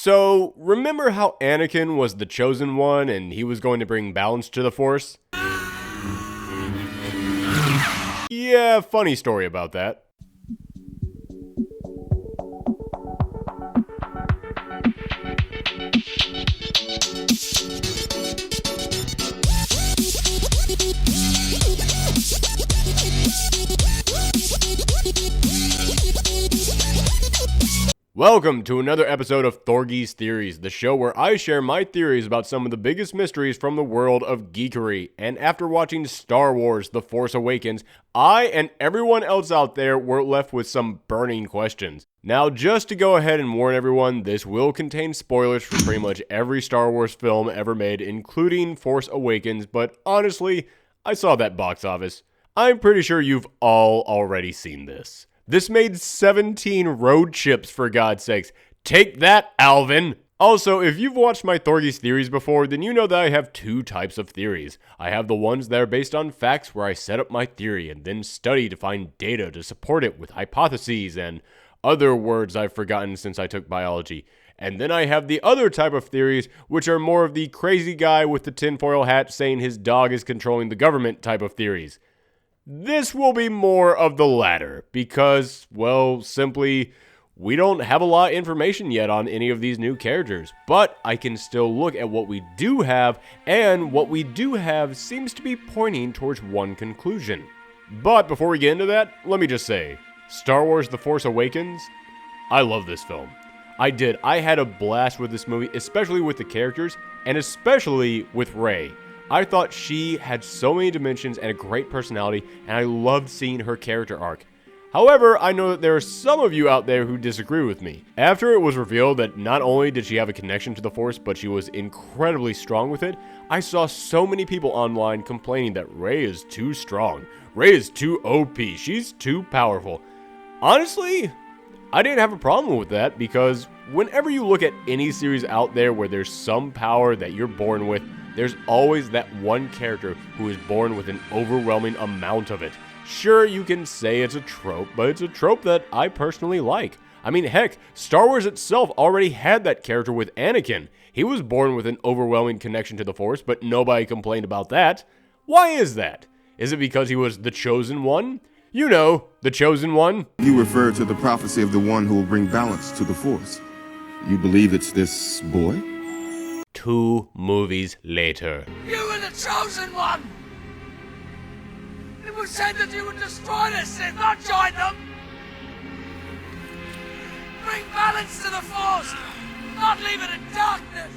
So, remember how Anakin was the chosen one and he was going to bring balance to the Force? Yeah, funny story about that. Welcome to another episode of Thorgi's Theories, the show where I share my theories about some of the biggest mysteries from the world of geekery. And after watching Star Wars: The Force Awakens, I and everyone else out there were left with some burning questions. Now, just to go ahead and warn everyone, this will contain spoilers for pretty much every Star Wars film ever made, including Force Awakens, but honestly, I saw that box office. I'm pretty sure you've all already seen this. This made 17 road trips, for God's sakes. Take that, Alvin! Also, if you've watched my Thorgi's Theories before, then you know that I have two types of theories. I have the ones that are based on facts where I set up my theory and then study to find data to support it with hypotheses and other words I've forgotten since I took biology. And then I have the other type of theories, which are more of the crazy guy with the tinfoil hat saying his dog is controlling the government type of theories. This will be more of the latter because, well, simply, we don't have a lot of information yet on any of these new characters, but I can still look at what we do have, and what we do have seems to be pointing towards one conclusion. But before we get into that, let me just say, Star Wars: The Force Awakens, I love this film. I did. I had a blast with this movie, especially with the characters, and especially with Rey. I thought she had so many dimensions and a great personality, and I loved seeing her character arc. However, I know that there are some of you out there who disagree with me. After it was revealed that not only did she have a connection to the Force, but she was incredibly strong with it, I saw so many people online complaining that Rey is too strong. Rey is too OP. She's too powerful. Honestly, I didn't have a problem with that because whenever you look at any series out there where there's some power that you're born with, there's always that one character who is born with an overwhelming amount of it. Sure, you can say it's a trope, but it's a trope that I personally like. I mean, heck, Star Wars itself already had that character with Anakin. He was born with an overwhelming connection to the Force, but nobody complained about that. Why is that? Is it because he was the chosen one? You know, the chosen one. You refer to the prophecy of the one who will bring balance to the Force. You believe it's this boy? 2 movies later. You were the chosen one! It was said that you would destroy the Sith, not join them! Bring balance to the Force, not leave it in darkness!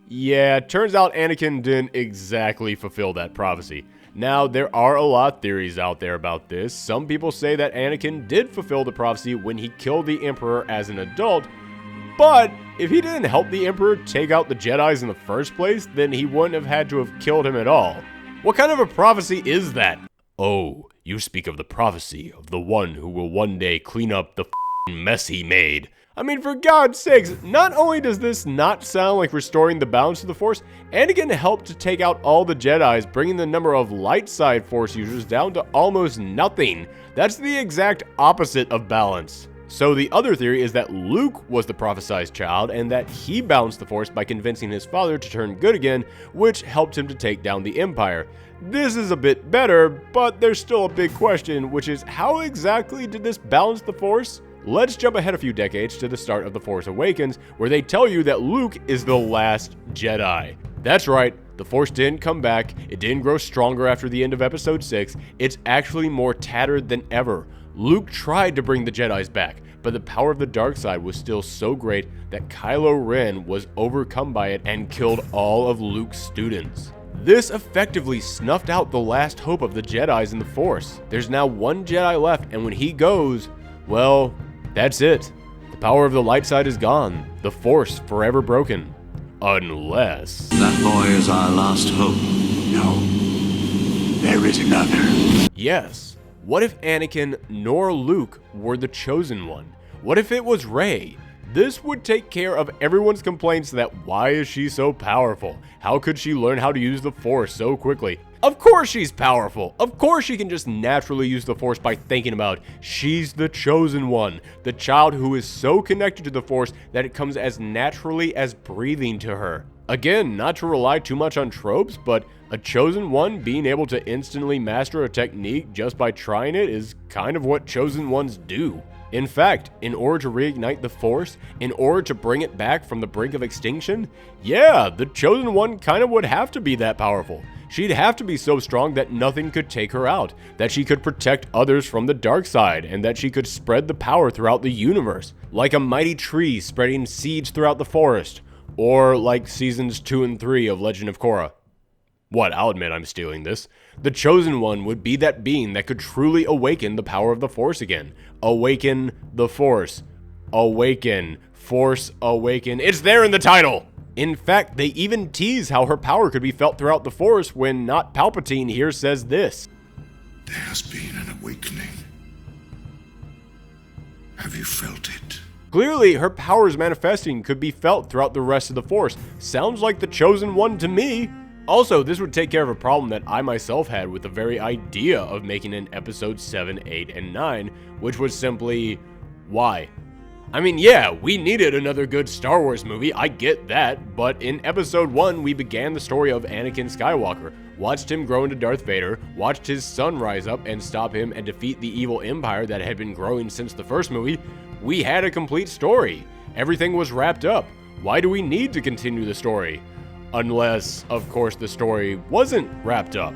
Yeah, turns out Anakin didn't exactly fulfill that prophecy. Now, there are a lot of theories out there about this. Some people say that Anakin did fulfill the prophecy when he killed the Emperor as an adult, but if he didn't help the Emperor take out the Jedis in the first place, then he wouldn't have had to have killed him at all. What kind of a prophecy is that? Oh, you speak of the prophecy of the one who will one day clean up the mess he made. I mean, for God's sakes, not only does this not sound like restoring the balance of the Force, Anakin helped to take out all the Jedis, bringing the number of light side Force users down to almost nothing. That's the exact opposite of balance. So the other theory is that Luke was the prophesized child and that he balanced the Force by convincing his father to turn good again, which helped him to take down the Empire. This is a bit better, but there's still a big question, which is how exactly did this balance the Force? Let's jump ahead a few decades to the start of The Force Awakens, where they tell you that Luke is the last Jedi. That's right, the Force didn't come back, it didn't grow stronger after the end of Episode 6, it's actually more tattered than ever. Luke tried to bring the Jedis back, but the power of the dark side was still so great that Kylo Ren was overcome by it and killed all of Luke's students. This effectively snuffed out the last hope of the Jedis in the Force. There's now one Jedi left, and when he goes, well, that's it. The power of the light side is gone, the Force forever broken. Unless... That boy is our last hope. No, there is another. Yes. What if Anakin nor Luke were the chosen one? What if it was Rey? This would take care of everyone's complaints that why is she so powerful? How could she learn how to use the Force so quickly? Of course she's powerful. Of course she can just naturally use the Force by thinking about she's the chosen one, the child who is so connected to the Force that it comes as naturally as breathing to her. Again, not to rely too much on tropes, but a chosen one being able to instantly master a technique just by trying it is kind of what chosen ones do. In fact, in order to reignite the Force, in order to bring it back from the brink of extinction, yeah, the chosen one kind of would have to be that powerful. She'd have to be so strong that nothing could take her out, that she could protect others from the dark side, and that she could spread the power throughout the universe, like a mighty tree spreading seeds throughout the forest, or like seasons 2 and 3 of Legend of Korra. What, I'll admit I'm stealing this. The Chosen One would be that being that could truly awaken the power of the Force again. Awaken the Force. Awaken. Force Awaken. It's there in the title! In fact, they even tease how her power could be felt throughout the Force when not Palpatine here says this. There has been an awakening. Have you felt it? Clearly, her powers manifesting could be felt throughout the rest of the Force. Sounds like the Chosen One to me. Also, this would take care of a problem that I myself had with the very idea of making an episode 7, 8, and 9, which was simply, why? I mean, yeah, we needed another good Star Wars movie, I get that, but in episode 1, we began the story of Anakin Skywalker, watched him grow into Darth Vader, watched his son rise up and stop him and defeat the evil empire that had been growing since the first movie. We had a complete story. Everything was wrapped up. Why do we need to continue the story? Unless, of course, the story wasn't wrapped up.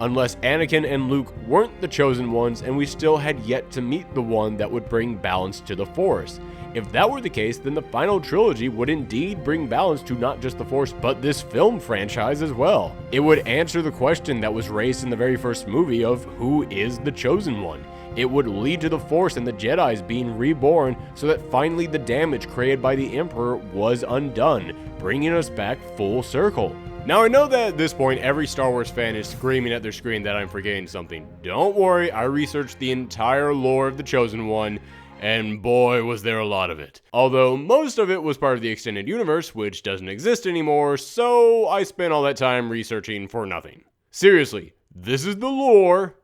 Unless Anakin and Luke weren't the chosen ones and we still had yet to meet the one that would bring balance to the Force. If that were the case, then the final trilogy would indeed bring balance to not just the Force, but this film franchise as well. It would answer the question that was raised in the very first movie of who is the chosen one. It would lead to the Force and the Jedis being reborn so that finally the damage created by the Emperor was undone, bringing us back full circle. Now I know that at this point every Star Wars fan is screaming at their screen that I'm forgetting something. Don't worry, I researched the entire lore of the Chosen One, and boy was there a lot of it. Although most of it was part of the extended universe, which doesn't exist anymore, so I spent all that time researching for nothing. Seriously, this is the lore.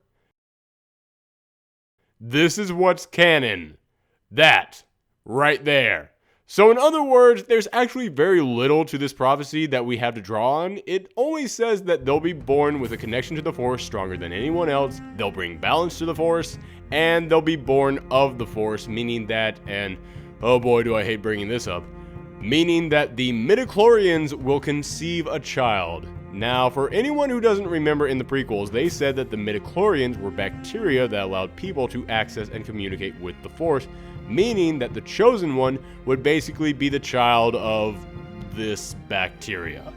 This is what's canon. That, right there. So in other words, there's actually very little to this prophecy that we have to draw on. It only says that they'll be born with a connection to the Force stronger than anyone else, they'll bring balance to the Force, and they'll be born of the Force, meaning that, and oh boy do I hate bringing this up, meaning that the midichlorians will conceive a child. Now, for anyone who doesn't remember in the prequels, they said that the midichlorians were bacteria that allowed people to access and communicate with the Force, meaning that the Chosen One would basically be the child of this bacteria.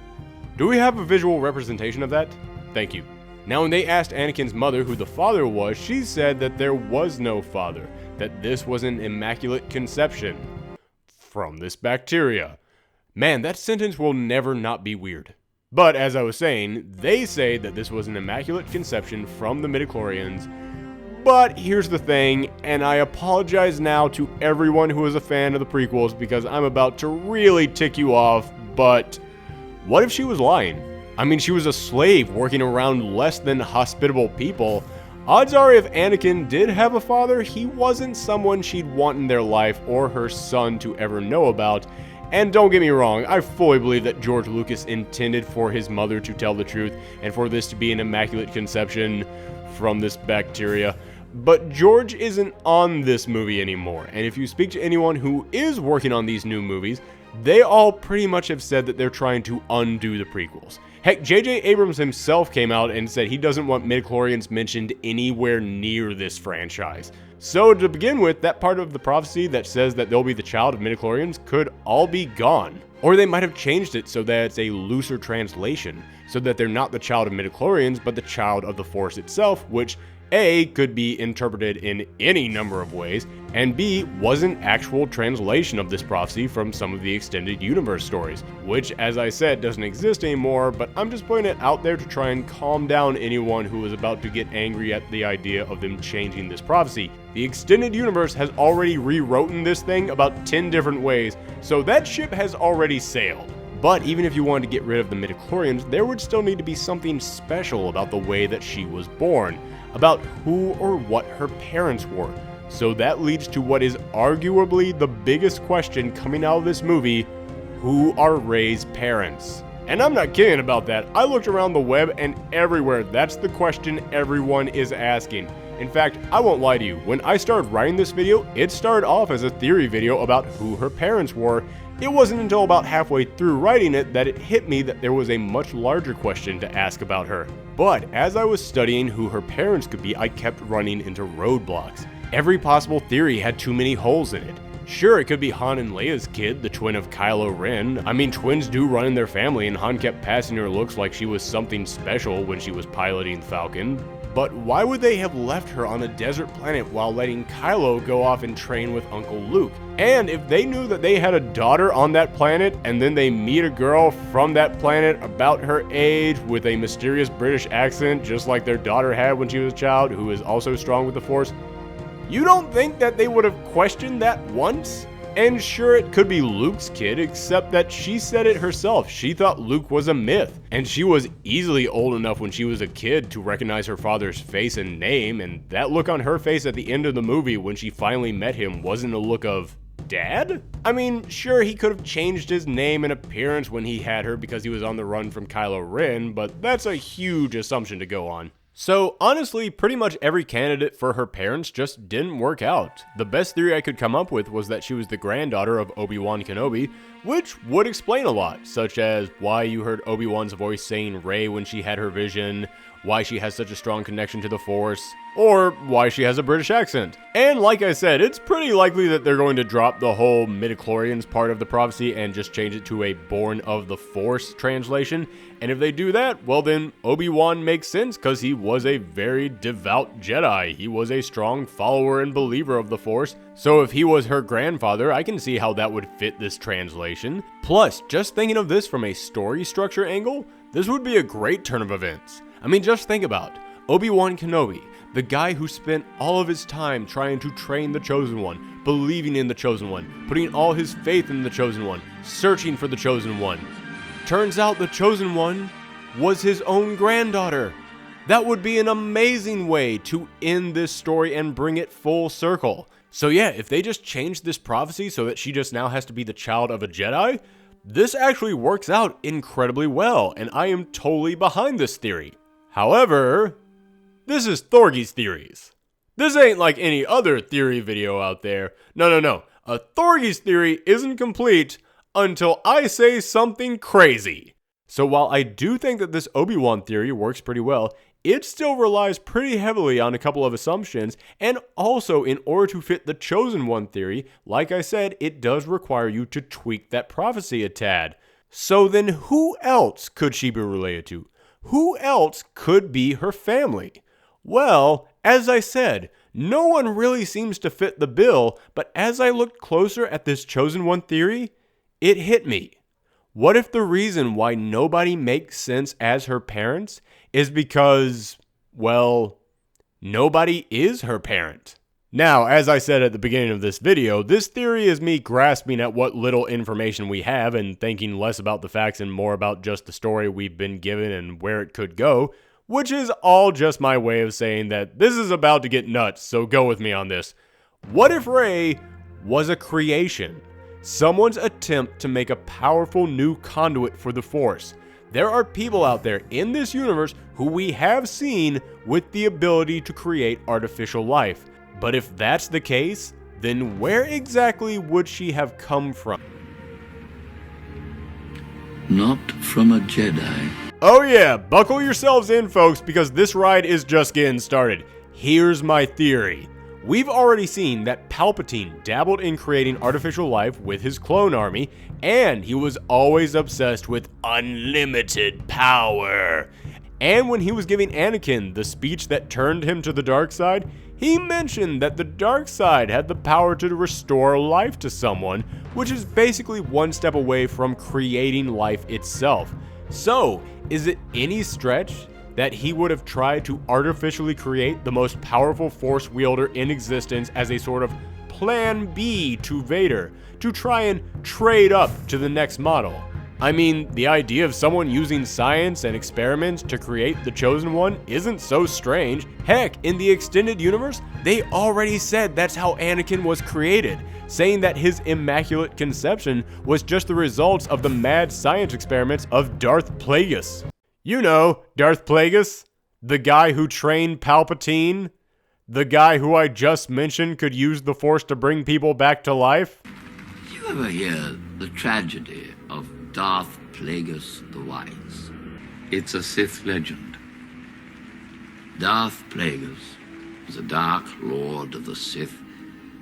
Do we have a visual representation of that? Thank you. Now, when they asked Anakin's mother who the father was, she said that there was no father, that this was an immaculate conception from this bacteria. Man, that sentence will never not be weird. But as I was saying, they say that this was an immaculate conception from the midichlorians. But here's the thing, and I apologize now to everyone who is a fan of the prequels because I'm about to really tick you off, but what if she was lying? I mean, she was a slave working around less than hospitable people. Odds are if Anakin did have a father, he wasn't someone she'd want in their life or her son to ever know about. And don't get me wrong, I fully believe that George Lucas intended for his mother to tell the truth and for this to be an immaculate conception from this bacteria. But George isn't on this movie anymore, and if you speak to anyone who is working on these new movies, they all pretty much have said that they're trying to undo the prequels. Heck, J.J. Abrams himself came out and said he doesn't want midichlorians mentioned anywhere near this franchise. So to begin with, that part of the prophecy that says that they'll be the child of midichlorians could all be gone. Or they might have changed it so that it's a looser translation, so that they're not the child of midichlorians, but the child of the Force itself, which A, could be interpreted in any number of ways, and B, was an actual translation of this prophecy from some of the extended universe stories, which, as I said, doesn't exist anymore, but I'm just putting it out there to try and calm down anyone who is about to get angry at the idea of them changing this prophecy. The extended universe has already rewritten this thing about 10 different ways, so that ship has already sailed. But even if you wanted to get rid of the midichlorians, there would still need to be something special about the way that she was born, about who or what her parents were. So that leads to what is arguably the biggest question coming out of this movie: who are Rey's parents? And I'm not kidding about that. I looked around the web and everywhere, that's the question everyone is asking. In fact, I won't lie to you, when I started writing this video, it started off as a theory video about who her parents were. It wasn't until about halfway through writing it that it hit me that there was a much larger question to ask about her. But as I was studying who her parents could be, I kept running into roadblocks. Every possible theory had too many holes in it. Sure, it could be Han and Leia's kid, the twin of Kylo Ren. I mean, twins do run in their family, and Han kept passing her looks like she was something special when she was piloting Falcon. But why would they have left her on a desert planet while letting Kylo go off and train with Uncle Luke? And if they knew that they had a daughter on that planet, and then they meet a girl from that planet about her age with a mysterious British accent, just like their daughter had when she was a child, who is also strong with the Force, you don't think that they would have questioned that once? And sure, it could be Luke's kid, except that she said it herself. She thought Luke was a myth, and she was easily old enough when she was a kid to recognize her father's face and name, and that look on her face at the end of the movie when she finally met him wasn't a look of, Dad? I mean, sure, he could have changed his name and appearance when he had her because he was on the run from Kylo Ren, but that's a huge assumption to go on. So honestly, pretty much every candidate for her parents just didn't work out. The best theory I could come up with was that she was the granddaughter of Obi-Wan Kenobi, which would explain a lot, such as why you heard Obi-Wan's voice saying Rey when she had her vision, why she has such a strong connection to the Force, or why she has a British accent. And like I said, it's pretty likely that they're going to drop the whole midichlorians part of the prophecy and just change it to a Born of the Force translation. And if they do that, well then Obi-Wan makes sense because he was a very devout Jedi. He was a strong follower and believer of the Force. So if he was her grandfather, I can see how that would fit this translation. Plus, just thinking of this from a story structure angle, this would be a great turn of events. I mean, just think about Obi-Wan Kenobi, the guy who spent all of his time trying to train the Chosen One, believing in the Chosen One, putting all his faith in the Chosen One, searching for the Chosen One. Turns out the Chosen One was his own granddaughter. That would be an amazing way to end this story and bring it full circle. So yeah, if they just change this prophecy so that she just now has to be the child of a Jedi, this actually works out incredibly well, and I am totally behind this theory. However, this is Thorgi's theories. This ain't like any other theory video out there. No. A Thorgi's theory isn't complete until I say something crazy. So while I do think that this Obi-Wan theory works pretty well, it still relies pretty heavily on a couple of assumptions, and also in order to fit the Chosen One theory, like I said, it does require you to tweak that prophecy a tad. So then who else could she be related to? Who else could be her family? Well, as I said, no one really seems to fit the bill, but as I looked closer at this Chosen One theory, it hit me. What if the reason why nobody makes sense as her parents is because, well, nobody is her parent? Now, as I said at the beginning of this video, this theory is me grasping at what little information we have and thinking less about the facts and more about just the story we've been given and where it could go, which is all just my way of saying that this is about to get nuts, so go with me on this. What if Rey was a creation? Someone's attempt to make a powerful new conduit for the Force. There are people out there in this universe who we have seen with the ability to create artificial life. But if that's the case, then where exactly would she have come from? Not from a Jedi. Oh yeah, buckle yourselves in, folks, because this ride is just getting started. Here's my theory. We've already seen that Palpatine dabbled in creating artificial life with his clone army, and he was always obsessed with unlimited power. And when he was giving Anakin the speech that turned him to the dark side, he mentioned that the dark side had the power to restore life to someone, which is basically one step away from creating life itself. So, is it any stretch that he would have tried to artificially create the most powerful Force wielder in existence as a sort of plan B to Vader, to try and trade up to the next model? I mean, the idea of someone using science and experiments to create the Chosen One isn't so strange. Heck, in the extended universe, they already said that's how Anakin was created, saying that his immaculate conception was just the results of the mad science experiments of Darth Plagueis. You know, Darth Plagueis, the guy who trained Palpatine, the guy who I just mentioned could use the Force to bring people back to life. Did you ever hear the tragedy of Darth Plagueis the Wise? It's a Sith legend. Darth Plagueis was a dark lord of the Sith,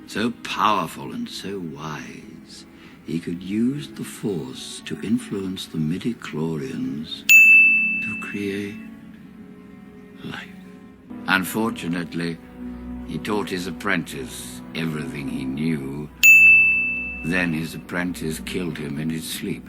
so powerful and so wise, he could use the Force to influence the midi-chlorians to create life. Unfortunately, he taught his apprentice everything he knew. Then his apprentice killed him in his sleep.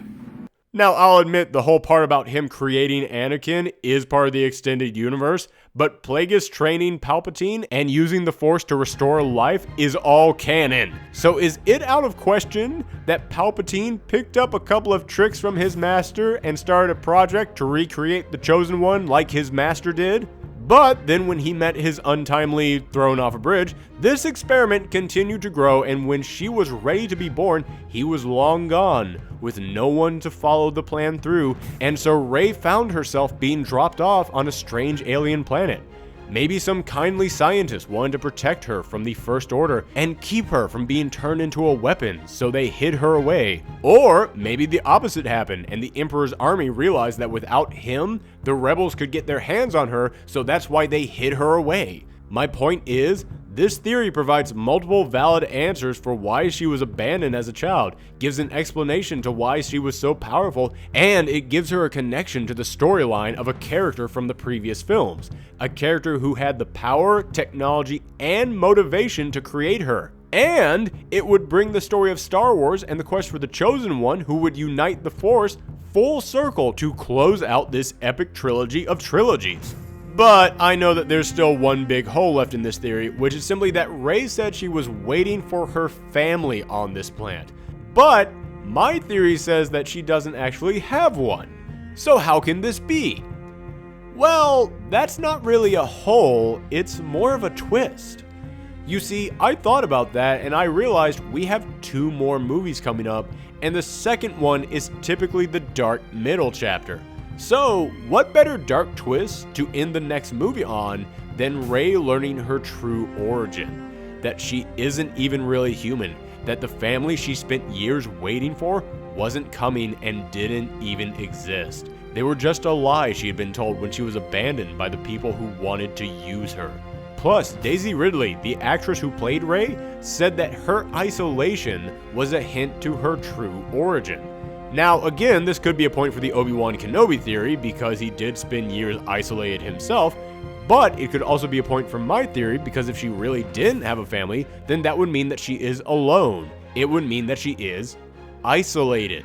Now, I'll admit the whole part about him creating Anakin is part of the extended universe, but Plagueis training Palpatine and using the Force to restore life is all canon. So is it out of question that Palpatine picked up a couple of tricks from his master and started a project to recreate the Chosen One like his master did? But then when he met his untimely thrown off a bridge, this experiment continued to grow, and when she was ready to be born, he was long gone, with no one to follow the plan through, and so Rey found herself being dropped off on a strange alien planet. Maybe some kindly scientist wanted to protect her from the First Order and keep her from being turned into a weapon, so they hid her away. Or maybe the opposite happened, and the Emperor's army realized that without him, the rebels could get their hands on her, so that's why they hid her away. My point is, this theory provides multiple valid answers for why she was abandoned as a child, gives an explanation to why she was so powerful, and it gives her a connection to the storyline of a character from the previous films. A character who had the power, technology, and motivation to create her. And it would bring the story of Star Wars and the quest for the Chosen One who would unite the Force full circle to close out this epic trilogy of trilogies. But I know that there's still one big hole left in this theory, which is simply that Rey said she was waiting for her family on this planet. But my theory says that she doesn't actually have one. So how can this be? Well, that's not really a hole, it's more of a twist. You see, I thought about that and I realized we have 2 more movies coming up, and the second one is typically the dark middle chapter. So, what better dark twist to end the next movie on than Rey learning her true origin? That she isn't even really human, that the family she spent years waiting for wasn't coming and didn't even exist. They were just a lie she had been told when she was abandoned by the people who wanted to use her. Plus, Daisy Ridley, the actress who played Rey, said that her isolation was a hint to her true origin. Now, again, this could be a point for the Obi-Wan Kenobi theory because he did spend years isolated himself, but it could also be a point for my theory because if she really didn't have a family, then that would mean that she is alone. It would mean that she is isolated.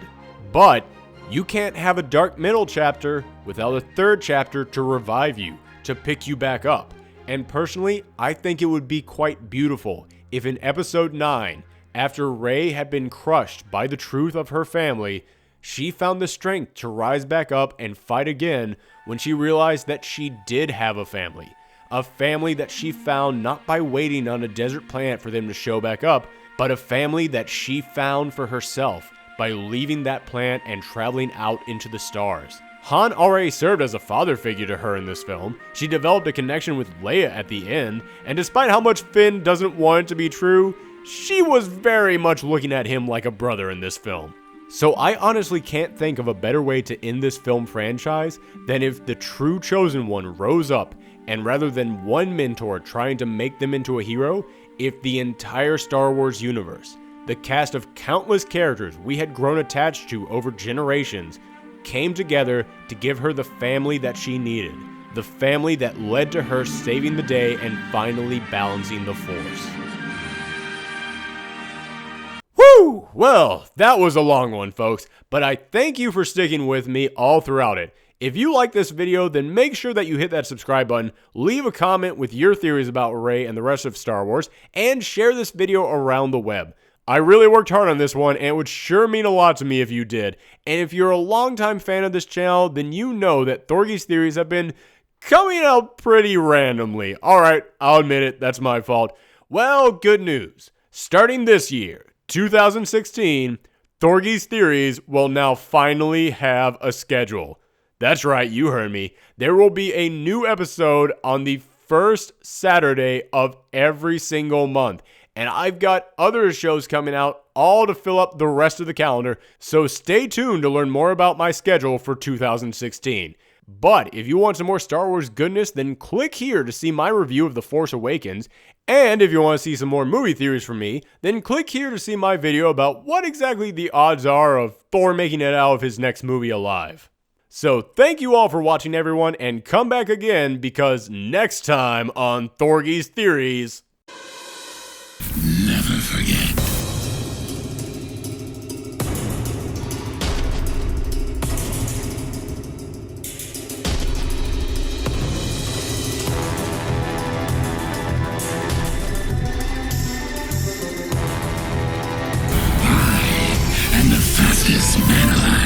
But you can't have a dark middle chapter without a third chapter to revive you, to pick you back up. And personally, I think it would be quite beautiful if in episode 9, after Rey had been crushed by the truth of her family, she found the strength to rise back up and fight again when she realized that she did have a family. A family that she found not by waiting on a desert planet for them to show back up, but a family that she found for herself by leaving that planet and traveling out into the stars. Han already served as a father figure to her in this film. She developed a connection with Leia at the end, and despite how much Finn doesn't want it to be true, she was very much looking at him like a brother in this film. So I honestly can't think of a better way to end this film franchise than if the true Chosen One rose up, and rather than one mentor trying to make them into a hero, if the entire Star Wars universe, the cast of countless characters we had grown attached to over generations, came together to give her the family that she needed. The family that led to her saving the day and finally balancing the Force. Woo! Well, that was a long one, folks, but I thank you for sticking with me all throughout it. If you like this video, then make sure that you hit that subscribe button, leave a comment with your theories about Rey and the rest of Star Wars, and share this video around the web. I really worked hard on this one, and it would sure mean a lot to me if you did. And if you're a longtime fan of this channel, then you know that Thorgi's theories have been coming out pretty randomly. Alright, I'll admit it, that's my fault. Well, good news. Starting this year, 2016, Thorgi's theories will now finally have a schedule. That's right, you heard me. There will be a new episode on the first Saturday of every single month. And I've got other shows coming out, all to fill up the rest of the calendar, so stay tuned to learn more about my schedule for 2016. But if you want some more Star Wars goodness, then click here to see my review of The Force Awakens. And if you want to see some more movie theories from me, then click here to see my video about what exactly the odds are of Thor making it out of his next movie alive. So thank you all for watching, everyone, and come back again, because next time on Thorgi's Theories... Never forget. I am the fastest man alive.